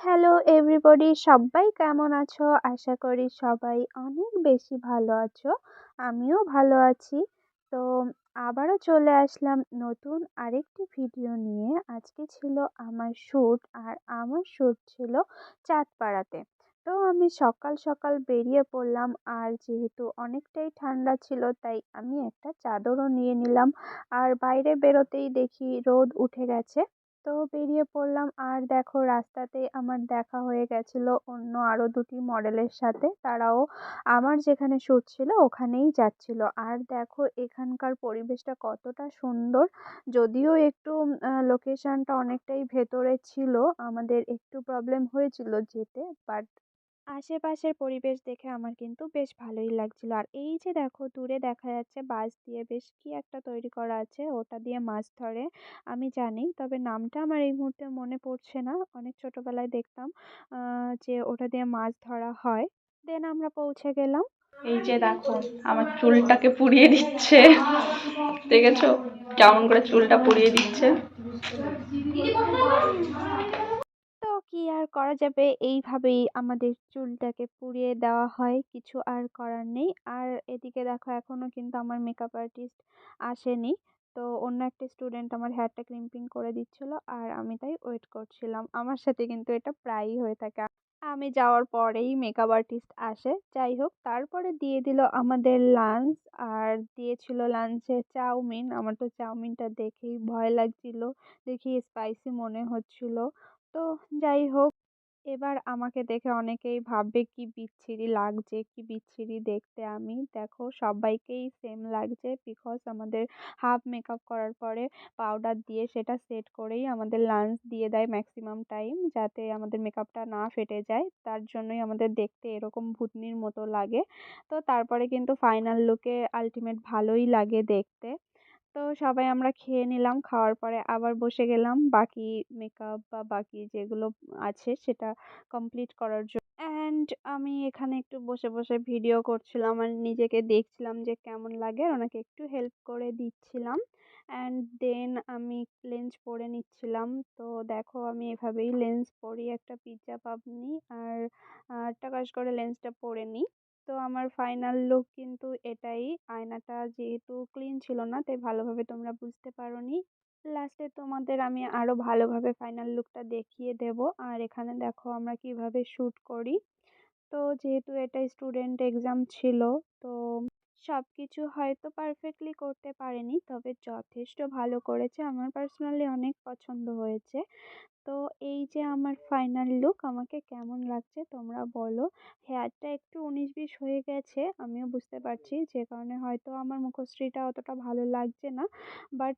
Hello everybody, সবাই কেমন আছো? আশা করি সবাই অনেক বেশি ভালো আছো। আমিও ভালো আছি। তো আবারও চলে আসলাম নতুন আরেকটি ভিডিও নিয়ে। আজকে ছিল আমার শ্যুট, আর আমার শ্যুট ছিল চাঁদপাড়াতে। তো আমি সকাল সকাল বেরিয়ে পড়লাম, আর যেহেতু অনেকটাই ঠান্ডা ছিল তাই আমি একটা চাদরও নিয়ে নিলাম। আর বাইরে বেরোতেই দেখি রোদ উঠে গেছে। তো বেরিয়ে পড়লাম, আর দেখো রাস্তাতেই আমার দেখা হয়ে গেছিলো অন্য আরও দুটি মডেলের সাথে। তারাও আমার যেখানে শ্যুট ছিল ওখানেই যাচ্ছিল। আর দেখো এখানকার পরিবেশটা কতটা সুন্দর। যদিও একটু লোকেশনটা অনেকটাই ভেতরে ছিল, আমাদের একটু প্রবলেম হয়েছিল যেতে, বাট আশেপাশের পরিবেশ দেখে আমার কিন্তু বেশ ভালোই লাগছিল। আর এই যে দেখো দূরে দেখা যাচ্ছে বাঁশ দিয়ে বেশ কি একটা তৈরি করা আছে, ওটা দিয়ে মাছ ধরে। আমি জানি, তবে নামটা আমার এই মুহূর্তে মনে পড়ছে না। অনেক ছোটবেলায় দেখতাম যে ওটা দিয়ে মাছ ধরা হয়। দেন আমরা পৌঁছে গেলাম। এই যে দেখো আমার চুলটাকে পুড়িয়ে দিচ্ছে, দেখেছো কেমন করে চুলটা পুড়িয়ে দিচ্ছে। তো কি আর করা যাবে, এইভাবেই আমাদের চুলটাকে পুড়িয়ে দেওয়া হয়, কিছু আর করার নেই। আর এদিকে দেখো এখনো কিন্তু আমার মেকআপ আর্টিস্ট আসেনি। তো অন্য একটা স্টুডেন্ট আমার হেয়ারটা ক্রিম্পিং করে দিচ্ছিল, আর আমি তাই ওয়েট করছিলাম। আমার সাথে কিন্তু এটা প্রায়ই হয়ে থাকে, আমি যাওয়ার পরেই মেকআপ আর্টিস্ট আসে। যাই হোক, তারপরে দিয়ে দিল আমাদের লাঞ্চ। আর দিয়েছিল লাঞ্চে চাউমিন। আমার তো চাউমিনটা দেখেই ভয় লাগছিল, দেখি স্পাইসি মনে হচ্ছিল। তো যাই হোক, এবার আমাকে দেখে অনেকেই ভাববে কি বিচ্ছিরি লাগছে, কি বিচ্ছিরি দেখতে আমি। দেখো সবাইকেই সেম লাগছে, বিকজ আমাদের হাফ মেকআপ করার পরে পাউডার দিয়ে সেটা সেট করেই আমাদের লাঞ্চ দিয়ে দেয় ম্যাক্সিমাম টাইম, যাতে আমাদের মেকআপটা না ফেটে যায়। তার জন্যই আমাদের দেখতে এরকম ভূতনির মতো লাগে। তো তারপরে কিন্তু ফাইনাল লুকে আলটিমেট ভালোই লাগে দেখতে। তো সবাই আমরা খেয়ে নিলাম, খাওয়ার পরে আবার বসে গেলাম বাকি মেকআপ বা বাকি যেগুলো আছে সেটা কমপ্লিট করার জন্য। অ্যান্ড আমি এখানে একটু বসে বসে ভিডিও করছিলাম আর নিজেকে দেখছিলাম যে কেমন লাগে, আর ওনাকে একটু হেল্প করে দিচ্ছিলাম। অ্যান্ড দেন আমি লেন্স পরে নিচ্ছিলাম। তো দেখো আমি এভাবেই লেন্স পরি, একটা পিজ্জা পাবনি আর টাকাস করে লেন্সটা পরে নিই। তো আমার ফাইনাল লুক কিন্তু এটাই। আয়নাটা যেহেতু ক্লিন ছিল না তাই ভালোভাবে তোমরা বুঝতে পারোনি। লাস্টে তোমাদের আমি আরো ভালোভাবে ফাইনাল লুকটা দেখিয়ে দেব। আর এখানে দেখো আমরা কিভাবে শ্যুট করি। তো যেহেতু এটা স্টুডেন্ট এক্সাম ছিল, তো সবকিছু হয়তো পারফেক্টলি করতে পারেনি, তবে যথেষ্ট ভালো করেছে। আমার পার্সোনালি অনেক পছন্দ হয়েছে। তো এই যে আমার ফাইনাল লুক, আমাকে কেমন লাগছে তোমরা বলো। হেয়ারটা একটু 19-20 হয়ে গেছে, আমিও বুঝতে পারছি, যে কারণে হয়তো আমার মুখশ্রীটা অতটা ভালো লাগছে না। বাট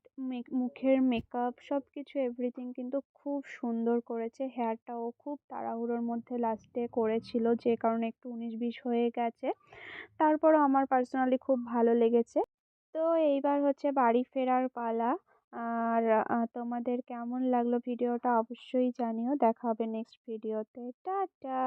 মুখের মেকআপ সব কিছু এভরিথিং কিন্তু খুব সুন্দর করেছে। হেয়ারটাও খুব তাড়াহুড়োর মধ্যে লাস্টে করেছিল, যে কারণে একটু 19-20 হয়ে গেছে। তারপরও আমার পার্সোনালি খুব ভালো লেগেছে। তো এইবার হচ্ছে বাড়ি ফেরার পালা। আর তোমাদের কেমন লাগলো ভিডিওটা অবশ্যই জানিও। দেখা হবে নেক্সট ভিডিওতে। টাটা।